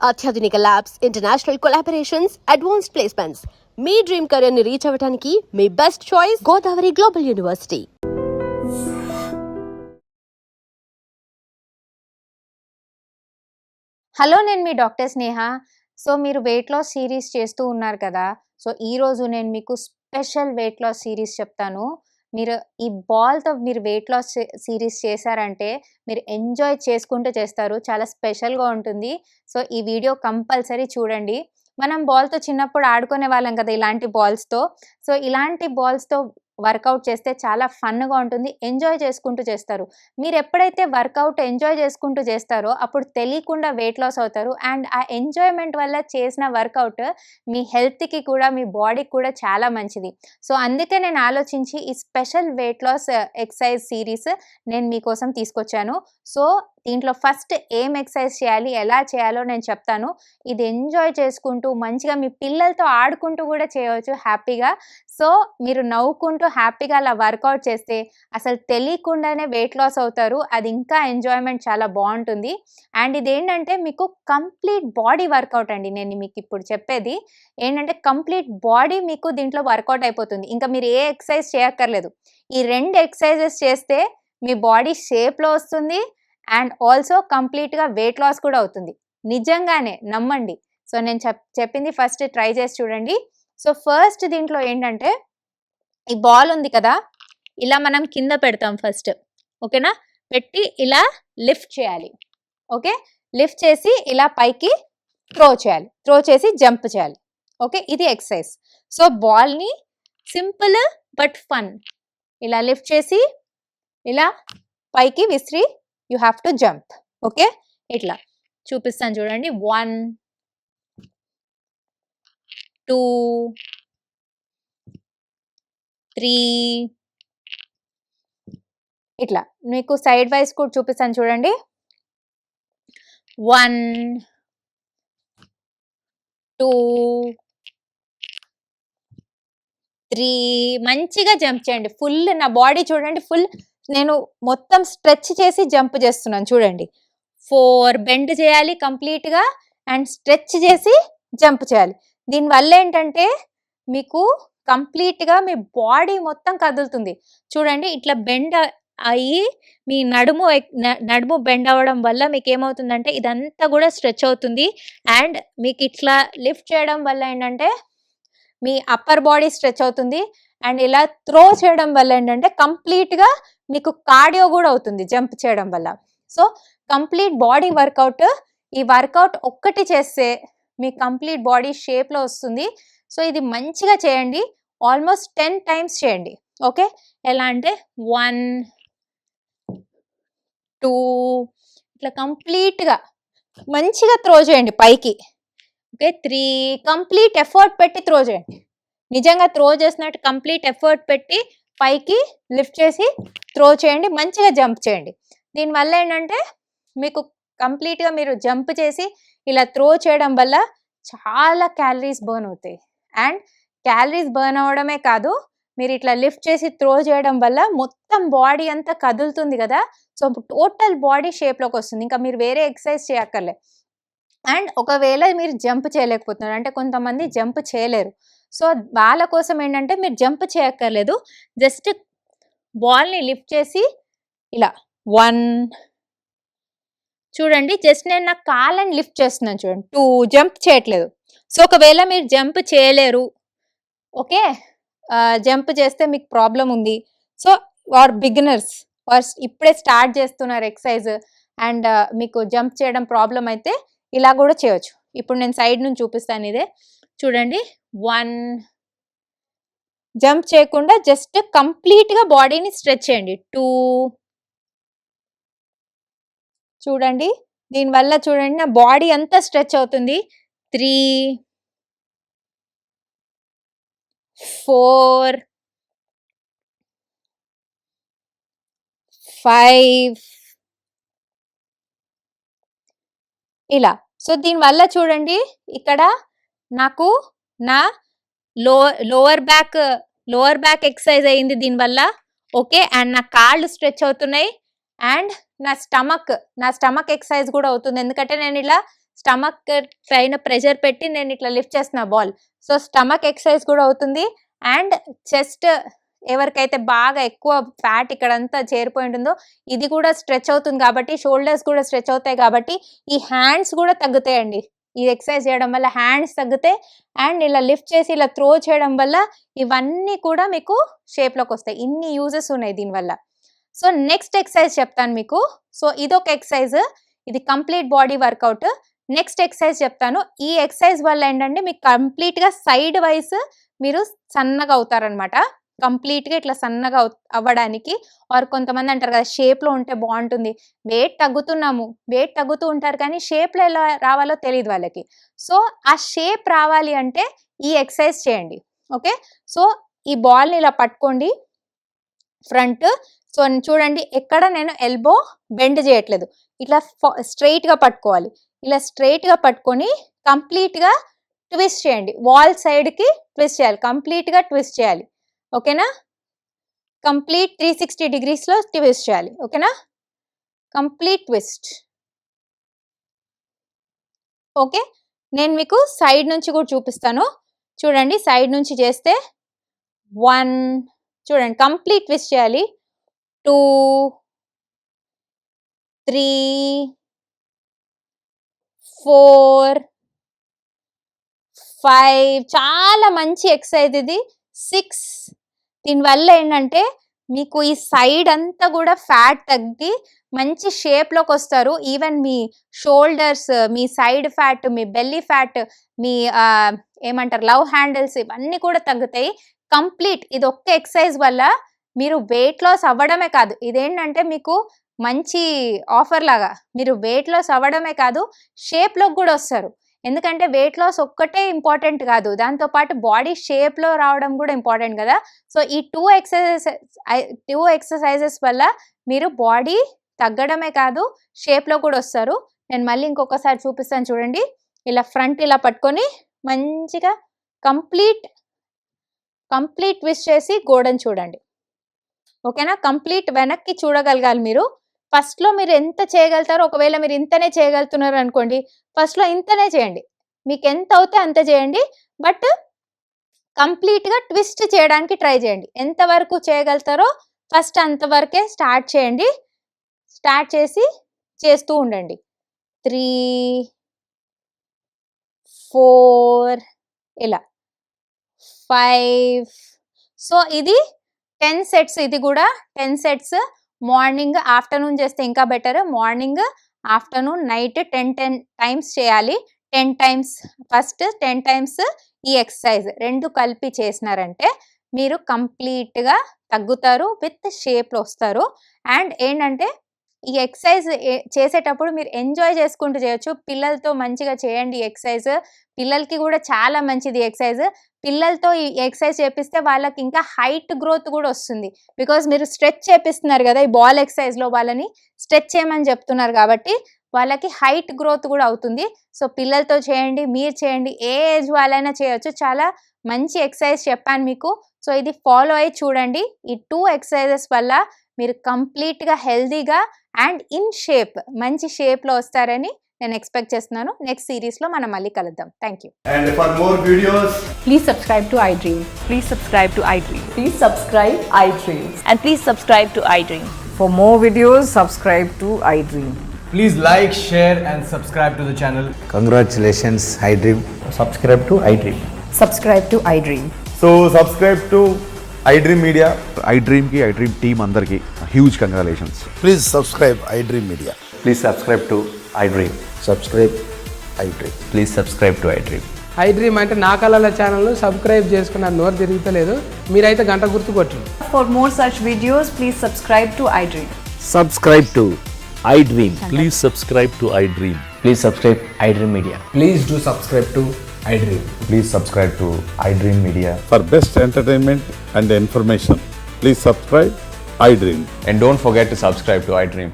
అత్యాధునిక labs, international collaborations, advanced placements. మీ dream career ని రీచ్ అవ్వడానికి మీ best choice Godavari global university. Hello, నేను మీ డాక్టర్ స్నేహ. సో మీరు వెయిట్ లాస్ సిరీస్ చేస్తూ ఉన్నారు కదా. సో ఈరోజు నేను మీకు స్పెషల్ వెయిట్ లాస్ సిరీస్ చెప్తాను. మీరు ఈ బాల్తో మీరు వెయిట్ లాస్ సిరీస్ చేశారంటే మీరు ఎంజాయ్ చేసుకుంటూ చేస్తారు. చాలా స్పెషల్గా ఉంటుంది. సో ఈ వీడియో కంపల్సరీ చూడండి. మనం బాల్తో చిన్నప్పుడు ఆడుకునే వాళ్ళం కదా ఇలాంటి బాల్స్తో. సో ఇలాంటి బాల్స్తో వర్కౌట్ చేస్తే చాలా ఫన్గా ఉంటుంది. ఎంజాయ్ చేసుకుంటూ చేస్తారు. మీరు ఎప్పుడైతే వర్కౌట్ ఎంజాయ్ చేసుకుంటూ చేస్తారో అప్పుడు తెలియకుండా వెయిట్ లాస్ అవుతారు. అండ్ ఆ ఎంజాయ్మెంట్ వల్ల చేసిన వర్కౌట్ మీ హెల్త్కి కూడా మీ బాడీకి కూడా చాలా మంచిది. సో అందుకే నేను ఆలోచించి ఈ special weight loss exercise series నేను మీకోసం తీసుకొచ్చాను. సో దీంట్లో ఫస్ట్ ఏం ఎక్సర్సైజ్ చేయాలి, ఎలా చేయాలో నేను చెప్తాను. ఇది ఎంజాయ్ చేసుకుంటూ మంచిగా మీ పిల్లలతో ఆడుకుంటూ కూడా చేయవచ్చు హ్యాపీగా. సో మీరు నవ్వుకుంటూ హ్యాపీగా అలా వర్కౌట్ చేస్తే అసలు తెలియకుండానే వెయిట్ లాస్ అవుతారు. అది ఇంకా ఎంజాయ్మెంట్ చాలా బాగుంటుంది. అండ్ ఇదేంటంటే మీకు కంప్లీట్ బాడీ వర్కౌట్ అండి. నేను మీకు ఇప్పుడు చెప్పేది ఏంటంటే కంప్లీట్ బాడీ మీకు దీంట్లో వర్కౌట్ అయిపోతుంది. ఇంకా మీరు ఏ ఎక్సర్సైజ్ చేయక్కర్లేదు. ఈ 2 ఎక్సర్సైజెస్ చేస్తే మీ బాడీ షేప్లో వస్తుంది అండ్ ఆల్సో కంప్లీట్గా వెయిట్ లాస్ కూడా అవుతుంది. నిజంగానే నమ్మండి. సో నేను చెప్పింది ఫస్ట్ ట్రై చేసి చూడండి. సో ఫస్ట్ దీంట్లో ఏంటంటే ఈ బాల్ ఉంది కదా, ఇలా మనం కింద పెడతాం ఫస్ట్. ఓకేనా? పెట్టి ఇలా లిఫ్ట్ చేయాలి. ఓకే, లిఫ్ట్ చేసి ఇలా పైకి త్రో చేయాలి. త్రో చేసి జంప్ చేయాలి. ఓకే, ఇది ఎక్సర్సైజ్. సో బాల్ని సింపుల్ బట్ ఫన్ ఇలా లిఫ్ట్ చేసి ఇలా పైకి విసిరి you have to jump. Okay, ఇట్లా చూపిస్తాను చూడండి. 1 2 3 ఇట్లా మీకు సైడ్ వైజ్ కూడా చూపిస్తాను చూడండి. 1 2 3 మంచిగా జంప్ చేయండి. ఫుల్ నా బాడీ చూడండి, ఫుల్ నేను మొత్తం స్ట్రెచ్ చేసి జంప్ చేస్తున్నాను చూడండి. 4 బెండ్ చేయాలి కంప్లీట్గా అండ్ స్ట్రెచ్ చేసి జంప్ చేయాలి. దీనివల్ల ఏంటంటే మీకు కంప్లీట్గా మీ బాడీ మొత్తం కదులుతుంది. చూడండి, ఇట్లా బెండ్ అయ్యి మీ నడుము బెండ్ అవ్వడం వల్ల మీకు ఏమవుతుందంటే ఇదంతా కూడా స్ట్రెచ్ అవుతుంది. అండ్ మీకు ఇట్లా లిఫ్ట్ చేయడం వల్ల ఏంటంటే మీ అప్పర్ బాడీ స్ట్రెచ్ అవుతుంది. అండ్ ఇలా త్రో చేయడం వల్ల ఏంటంటే కంప్లీట్గా మీకు కార్డియో కూడా అవుతుంది జంప్ చేయడం వల్ల. So complete body work out. ఈ వర్కౌట్ ఒక్కటి చేస్తే మీ కంప్లీట్ బాడీ షేప్లో వస్తుంది. సో ఇది మంచిగా చేయండి. ఆల్మోస్ట్ 10 టైమ్స్ చేయండి. ఓకే, ఎలా అంటే 1 2 ఇట్లా కంప్లీట్గా మంచిగా త్రో చేయండి పైకి. ఓకే, 3 కంప్లీట్ ఎఫర్ట్ పెట్టి త్రో చేయండి. నిజంగా త్రో చేసినట్టు కంప్లీట్ ఎఫర్ట్ పెట్టి పైకి లిఫ్ట్ చేసి త్రో చేయండి. మంచిగా జంప్ చేయండి. దీనివల్ల ఏంటంటే మీకు కంప్లీట్గా మీరు జంప్ చేసి ఇలా త్రో చేయడం వల్ల చాలా క్యాలరీస్ బర్న్ అవుతాయి. అండ్ క్యాలరీస్ బర్న్ అవ్వడమే కాదు, మీరు ఇట్లా లిఫ్ట్ చేసి త్రో చేయడం వల్ల మొత్తం బాడీ అంతా కదులుతుంది కదా. సో టోటల్ బాడీ షేప్లోకి వస్తుంది. ఇంకా మీరు వేరే ఎక్సర్సైజ్ చేయక్కర్లే. అండ్ ఒకవేళ మీరు జంప్ చేయలేకపోతున్నారు అంటే కొంతమంది జంప్ చేయలేరు. సో వాళ్ళ కోసం ఏంటంటే మీరు జంప్ చేయక్కర్లేదు. జస్ట్ బాల్ని లిఫ్ట్ చేసి ఇలా 1 చూడండి, జస్ట్ నేను నా కాళ్ళని లిఫ్ట్ చేస్తున్నాను చూడండి. 2 జంప్ చేయట్లేదు. సో ఒకవేళ మీరు జంప్ చేయలేరు, ఓకే, జంప్ చేస్తే మీకు ప్రాబ్లం ఉంది. సో ఆర్ బిగినర్స్ ఆర్ ఇప్పుడే స్టార్ట్ చేస్తున్నారు ఎక్సర్సైజ్ అండ్ మీకు జంప్ చేయడం ప్రాబ్లం అయితే ఇలా కూడా చేయొచ్చు. ఇప్పుడు నేను సైడ్ నుంచి చూపిస్తాను. ఇదే చూడండి, 1 జంప్ చేయకుండా జస్ట్ కంప్లీట్గా బాడీని స్ట్రెచ్ చేయండి. 2 చూడండి, దీనివల్ల చూడండి నా బాడీ అంతా స్ట్రెచ్ అవుతుంది. 3 4 5 ఇలా. సో దీనివల్ల చూడండి ఇక్కడ నాకు నా లోవర్ బ్యాక్ ఎక్సర్సైజ్ అయింది దీనివల్ల. ఓకే, అండ్ నా కాళ్ళు స్ట్రెచ్ అవుతున్నాయి అండ్ నా స్టమక్ ఎక్సర్సైజ్ కూడా అవుతుంది. ఎందుకంటే నేను ఇలా స్టమక్ పైన ప్రెషర్ పెట్టి నేను ఇట్లా లిఫ్ట్ చేస్తున్నా బాల్. సో స్టమక్ ఎక్సర్సైజ్ కూడా అవుతుంది అండ్ చెస్ట్ ఎవరికైతే బాగా ఎక్కువ ఫ్యాట్ ఇక్కడంతా చేరిపోయి ఉంటుందో ఇది కూడా స్ట్రెచ్ అవుతుంది కాబట్టి షోల్డర్స్ కూడా స్ట్రెచ్ అవుతాయి కాబట్టి ఈ హ్యాండ్స్ కూడా తగ్గుతాయండి. ఈ ఎక్సర్సైజ్ చేయడం వల్ల హ్యాండ్స్ తగ్గుతాయి అండ్ ఇలా లిఫ్ట్ చేసి ఇలా త్రో చేయడం వల్ల ఇవన్నీ కూడా మీకు షేప్లోకి వస్తాయి. ఇన్ని యూజెస్ ఉన్నాయి దీనివల్ల. సో నెక్స్ట్ ఎక్సర్సైజ్ చెప్తాను మీకు. సో ఇదొక ఎక్సర్సైజ్, ఇది complete body work out. Next exercise చెప్తాను. ఈ ఎక్సర్సైజ్ వల్ల ఏంటంటే మీకు కంప్లీట్గా సైడ్ వైస్ మీరు సన్నగా అవుతారనమాట. కంప్లీట్గా ఇట్లా సన్నగా అవ్వడానికి. ఆర్ కొంతమంది అంటారు కదా షేప్లో ఉంటే బాగుంటుంది, వెయిట్ తగ్గుతూ ఉంటారు కానీ షేప్లో ఎలా రావాలో తెలియదు వాళ్ళకి. సో ఆ షేప్ రావాలి అంటే ఈ ఎక్సర్సైజ్ చేయండి. ఓకే, సో ఈ బాల్ని ఇలా పట్టుకోండి ఫ్రంట్. సో చూడండి ఎక్కడ నేను ఎల్బో బెండ్ చేయట్లేదు, ఇట్లా స్ట్రైట్గా పట్టుకోవాలి. ఇలా స్ట్రైట్గా పట్టుకొని కంప్లీట్గా ట్విస్ట్ చేయండి. వాల్ సైడ్కి ట్విస్ట్ చేయాలి, కంప్లీట్గా ట్విస్ట్ చేయాలి. ఓకేనా, కంప్లీట్ 360 degreesలో ట్విస్ట్ చేయాలి. ఓకేనా, కంప్లీట్ ట్విస్ట్. ఓకే, నేను మీకు సైడ్ నుంచి కూడా చూపిస్తాను. చూడండి సైడ్ నుంచి చేస్తే 1, చూడండి కంప్లీట్ ట్విస్ట్ చేయాలి. 2, 3, 4, 5 చాలా మంచి ఎక్సర్సైజ్ ఇది. 6, దీనివల్ల ఏంటంటే మీకు ఈ సైడ్ అంతా కూడా ఫ్యాట్ తగ్గి మంచి షేప్లోకి వస్తారు. ఈవెన్ మీ షోల్డర్స్, మీ సైడ్ ఫ్యాట్, మీ బెల్లీ ఫ్యాట్, మీ ఏమంటారు లవ్ హ్యాండిల్స్ ఇవన్నీ కూడా తగ్గుతాయి. కంప్లీట్ ఇది ఒక్క ఎక్సర్సైజ్ వల్ల మీరు వెయిట్ లాస్ అవ్వడమే కాదు, ఇదేంటంటే మీకు మంచి ఆఫర్ లాగా. మీరు వెయిట్ లాస్ అవ్వడమే కాదు షేప్లోకి కూడా వస్తారు. ఎందుకంటే వెయిట్ లాస్ ఒక్కటే ఇంపార్టెంట్ కాదు, దాంతోపాటు బాడీ షేప్లో రావడం కూడా ఇంపార్టెంట్ కదా. సో ఈ 2 ఎక్సర్సైజెస్ వల్ల మీరు బాడీ తగ్గడమే కాదు షేప్లో కూడా వస్తారు. నేను మళ్ళీ ఇంకొకసారి చూపిస్తాను చూడండి. ఇలా ఫ్రంట్ ఇలా పట్టుకొని మంచిగా కంప్లీట్ ట్విస్ట్ చేసి గోడను చూడండి. ఓకేనా, కంప్లీట్ వెనక్కి చూడగలగాలి మీరు. ఫస్ట్లో మీరు ఎంత చేయగలుగుతారో, ఒకవేళ మీరు ఇంతనే చేయగలుగుతున్నారు అనుకోండి, ఫస్ట్లో ఇంతనే చేయండి, మీకు ఎంత అవుతే అంత చేయండి. బట్ కంప్లీట్గా ట్విస్ట్ చేయడానికి ట్రై చేయండి. ఎంతవరకు చేయగలుగుతారో ఫస్ట్ అంతవరకే స్టార్ట్ చేయండి. స్టార్ట్ చేసి చేస్తూ ఉండండి. 3, 4 ఇలా 5. సో ఇది 10 సెట్స్. ఇది కూడా 10 సెట్స్. మార్నింగ్ ఆఫ్టర్నూన్ చేస్తే ఇంకా better. Morning afternoon night 10 times చేయాలి. 10 టైమ్స్ ఫస్ట్, 10 టైమ్స్ ఈ ఎక్సర్సైజ్ 2 కలిపి చేసినారంటే మీరు కంప్లీట్గా తగ్గుతారు, విత్ షేప్లో వస్తారు. అండ్ ఏంటంటే ఈ ఎక్సర్సైజ్ చేసేటప్పుడు మీరు ఎంజాయ్ చేసుకుంటూ చేయొచ్చు. పిల్లలతో మంచిగా చేయండి ఈ ఎక్సర్సైజ్. పిల్లలకి కూడా చాలా మంచిది ఎక్సర్సైజ్. పిల్లలతో ఈ ఎక్సర్సైజ్ చేపిస్తే వాళ్ళకి ఇంకా హైట్ గ్రోత్ కూడా వస్తుంది. బికాజ్ మీరు స్ట్రెచ్ చేపిస్తున్నారు కదా, ఈ బాల్ ఎక్సర్సైజ్లో వాళ్ళని స్ట్రెచ్ చేయమని చెప్తున్నారు కాబట్టి వాళ్ళకి హైట్ గ్రోత్ కూడా అవుతుంది. సో పిల్లలతో చేయండి, మీరు చేయండి, ఏ ఏజ్ వాళ్ళైనా చేయొచ్చు. చాలా మంచి ఎక్సర్సైజ్ చెప్పాను మీకు. సో ఇది ఫాలో అయ్యి చూడండి. ఈ 2 ఎక్సర్సైజెస్ వల్ల మీరు కంప్లీట్గా హెల్దీగా అండ్ ఇన్ షేప్, మంచి షేప్లో వస్తారని నేను ఎక్స్పెక్ట్ చేస్తున్నాను. నెక్స్ట్ సిరీస్లో మనం మళ్ళీ కలుద్దాం. Thank you. And for more videos, Please subscribe to iDream. Please subscribe to iDream. Please subscribe iDream. And please subscribe to iDream. For more videos, subscribe to iDream. please like, share and subscribe to the channel. Congratulations, iDream. Subscribe to iDream. Subscribe to iDream. So subscribe to iDream Media. iDream की iDream team अंदर की huge congratulations. Please subscribe iDream Media. Please subscribe to iDream. Subscribe iDream. Please subscribe to iDream. iDream అంటే నా కళల ఛానల్ను subscribe చేసుకున్నారు, నోరు తిరుగుతలేదు. మీరైతే గంట గుర్తు కొట్టండి. For more such videos, please subscribe to iDream. Subscribe to iDream. Please subscribe to iDream. Please subscribe iDream Media. Please do subscribe to iDream. Please subscribe to iDream Media. For best entertainment and information, please subscribe iDream. And don't forget to subscribe to iDream.